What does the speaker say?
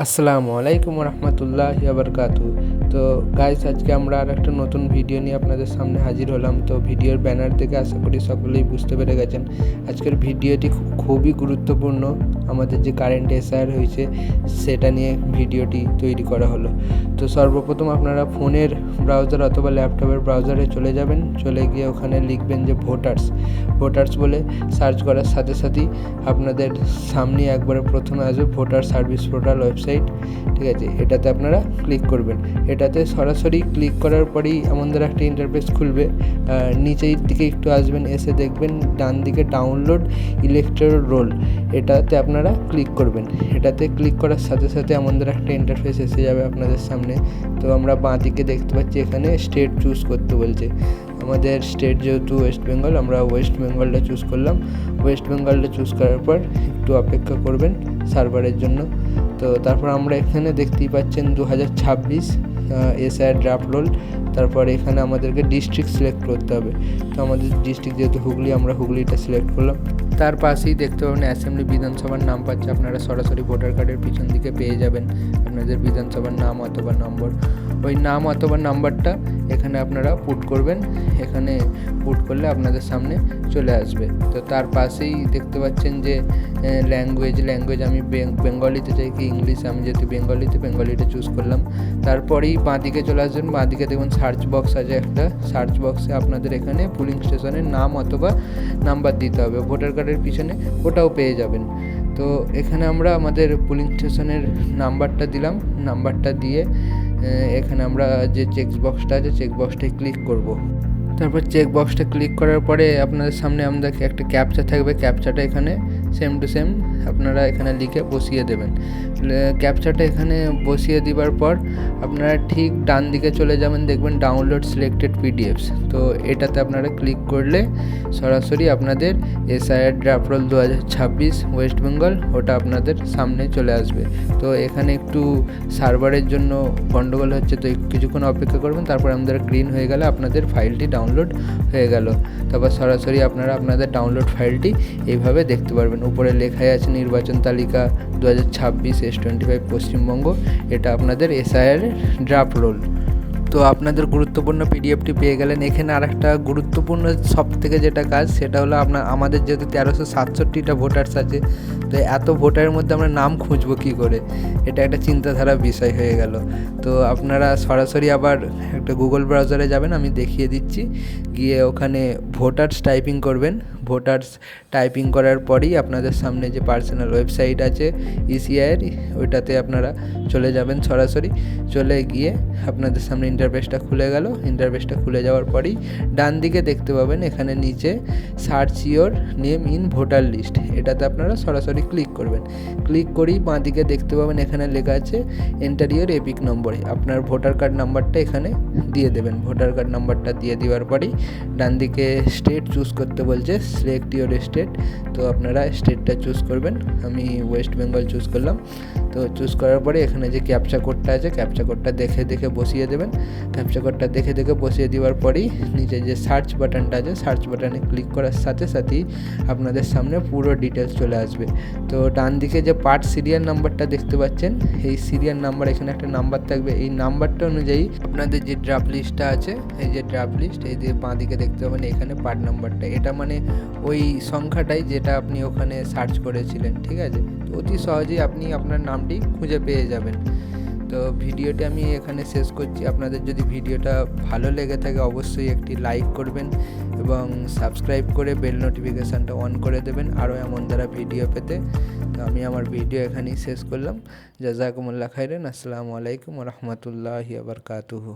আসসালামু আলাইকুম রহমতুল্লাহি বারকাতু। তো গাইস, আজকে আমরা আর একটা নতুন ভিডিও নিয়ে আপনাদের সামনে হাজির হলাম। তো ভিডিওর ব্যানার থেকে আশা করি সকলেই বুঝতে পেরে গেছেন আজকের ভিডিওটি খুবই গুরুত্বপূর্ণ। আমাদের যে কারেন্ট এসআইআর হয়েছে সেটা নিয়ে ভিডিওটি তৈরি করা হলো। তো সর্বপ্রথম আপনারা ফোনের ব্রাউজার অথবা ল্যাপটপের ব্রাউজারে চলে যাবেন। চলে গিয়ে ওখানে লিখবেন যে ভোটার্স বলে সার্চ করার সাথে সাথেই আপনাদের সামনে একবারে প্রথমে আসবে ভোটার সার্ভিস পোর্টাল ওয়েবসাইট। ঠিক আছে, এটাতে আপনারা ক্লিক করবেন। এটাতে সরাসরি ক্লিক করার পরেই আমাদের একটা ইন্টারফেস খুলবে। নিচের দিকে একটু আসবেন, এসে দেখবেন ডান দিকে ডাউনলোড ইলেকট্রাল রোল, এটাতে আপনারা ক্লিক করবেন। এটাতে ক্লিক করার সাথে সাথে আমাদের একটা ইন্টারফেস এসে যাবে আপনাদের সামনে। তো আমরা বাঁ দিকে দেখতে পাচ্ছি এখানে স্টেট চুজ করতে বলছে। আমাদের স্টেট যেহেতু ওয়েস্ট বেঙ্গল, আমরা ওয়েস্ট বেঙ্গলটা চুজ করলাম। ওয়েস্ট বেঙ্গলটা চুজ করার পর একটু অপেক্ষা করবেন সার্ভারের জন্য। তো তারপর আমরা এখানে দেখতেই পাচ্ছেন 2026 এসআইআর ড্রাফট রোল। তারপর এখানে আমাদেরকে ডিস্ট্রিক্ট সিলেক্ট করতে হবে। তো আমাদের ডিস্ট্রিক্ট যেহেতু হুগলি, আমরা হুগলিটা সিলেক্ট করলাম। তার পাশেই দেখতে পাবেন অ্যাসেম্বলি বিধানসভার নাম পাচ্ছে। আপনারা সরাসরি ভোটার কার্ডের পিছন দিকে পেয়ে যাবেন আপনাদের বিধানসভার নাম অথবা নম্বর। ওই নাম অথবা নাম্বারটা এখানে আপনারা পুট করবেন। এখানে পুট করলে আপনাদের সামনে চলে আসবে। তো তার পাশেই দেখতে পাচ্ছেন যে ল্যাঙ্গুয়েজ আমি বেঙ্গলিতে চাই কি ইংলিশ, আমি যেহেতু বেঙ্গলিটা চুজ করলাম। তারপরেই বাঁদিকে চলে আসবেন। বাঁদিকে দেখুন সার্চ বক্স আছে একটা। সার্চ বক্সে আপনাদের এখানে পুলিং স্টেশনের নাম অথবা নাম্বার দিতে হবে। ভোটার কার্ডের পিছনে ওটাও পেয়ে যাবেন। তো এখানে আমরা আমাদের পুলিং স্টেশনের নাম্বারটা দিলাম। নাম্বারটা দিয়ে এখানে আমরা যে চেকবক্সটা আছে চেকবক্সটায় ক্লিক করব। তারপর চেকবক্সটা ক্লিক করার পরে আপনাদের সামনে আমাদেরকে একটা ক্যাপচা থাকবে। ক্যাপচাটা এখানে সেম টু সেম আপনারা এখানে লিখে বসিয়ে দেবেন। ক্যাপচাটা এখানে বসিয়ে দেওয়ার পর আপনারা ঠিক ডান দিকে চলে যাবেন, দেখবেন ডাউনলোড সিলেক্টেড পিডিএফস। তো এটাতে আপনারা ক্লিক করলে সরাসরি আপনাদের SIR draft roll 2026 West Bengal ওটা আপনাদের সামনে চলে আসবে। তো এখানে একটু সার্ভারের জন্য গন্ডগোল হচ্ছে, তো কিছুক্ষণ অপেক্ষা করবেন। তারপর আমাদের গ্রিন হয়ে গেলে আপনাদের ফাইলটি ডাউনলোড হয়ে গেল। তারপর সরাসরি আপনারা আপনাদের ডাউনলোড ফাইলটি এইভাবে দেখতে পারবেন। উপরে লেখাই আছে নির্বাচন তালিকা 2026 S25 পশ্চিমবঙ্গ। এটা আপনাদের এসআইআর ড্রাফট রোল। তো আপনাদের গুরুত্বপূর্ণ পিডিএফটি পেয়ে গেলেন। এখানে আর একটা গুরুত্বপূর্ণ সব থেকে যেটা কাজ সেটা হলো আমাদের যেহেতু 1367টা ভোটার্স আছে, তো এত ভোটারের মধ্যে আমরা নাম খুঁজবো কী করে, এটা একটা চিন্তাধারার বিষয় হয়ে গেল। তো আপনারা সরাসরি আবার একটা গুগল ব্রাউজারে যাবেন, আমি দেখিয়ে দিচ্ছি। গিয়ে ওখানে ভোটার্স টাইপিং করবেন। ভোটার্স টাইপিং করার পরেই আপনাদের সামনে যে পার্সোনাল ওয়েবসাইট আছে ইসিআইয়ের, ওইটাতে আপনারা চলে যাবেন। সরাসরি চলে গিয়ে আপনাদের সামনে ইন্টারফেসটা খুলে গেল। ইন্টারফেসটা খুলে যাওয়ার পরেই ডান দিকে দেখতে পাবেন এখানে নিচে search your name in voter list, এটাতে আপনারা সরাসরি ক্লিক করবেন। ক্লিক করেই বাঁ দিকে দেখতে পাবেন এখানে লেখা আছে এন্টার ইওর এপিক নম্বর। আপনার ভোটার কার্ড নাম্বারটা এখানে দিয়ে দেবেন। ভোটার কার্ড নাম্বারটা দিয়ে দেওয়ার পরেই ডান দিকে স্টেট চুজ করতে বলছে, সিলেক্ট ইওর স্টেট। তো আপনারা স্টেটটা চুজ করবেন। আমি ওয়েস্ট বেঙ্গল চুজ করলাম। তো চুজ করার পরে এখানে যে ক্যাপচা কোডটা আছে ক্যাপচা কোডটা দেখে বসিয়ে দেবেন। ক্যাপচা কোডটা দেখে বসিয়ে দেওয়ার পরেই নিচে যে সার্চ বাটনটা আছে সার্চ বাটনে ক্লিক করার সাথে সাথেই আপনাদের সামনে পুরো ডিটেলস চলে আসবে। তো ডান দিকে যে পার্ট সিরিয়াল নাম্বারটা দেখতে পাচ্ছেন, এই সিরিয়াল নাম্বার এখানে একটা নাম্বার থাকবে। এই নাম্বারটা অনুযায়ী আপনাদের যে ড্রাফট লিস্টটা আছে, এই যে ড্রাফট লিস্ট, এই যে বাঁ দিকে দেখতে পাবেন এখানে পার্ট নাম্বারটা, এটা মানে ওই সংখ্যাটাই যেটা আপনি ওখানে সার্চ করেছিলেন। ঠিক আছে, তো অতি সহজেই আপনি আপনার নামটি খুঁজে পেয়ে যাবেন। তো ভিডিওটি আমি এখানে শেষ করছি। আপনাদের যদি ভিডিওটা ভালো লেগে থাকে অবশ্যই একটি লাইক করবেন এবং সাবস্ক্রাইব করে বেল নোটিফিকেশানটা অন করে দেবেন আরও এমন দ্বারা ভিডিও পেতে। তো আমি আমার ভিডিও এখানেই শেষ করলাম। জাযাকুমুল্লাহ খাইরান। আসসালামু আলাইকুম রহমতুল্লাহি বারকাতুহু।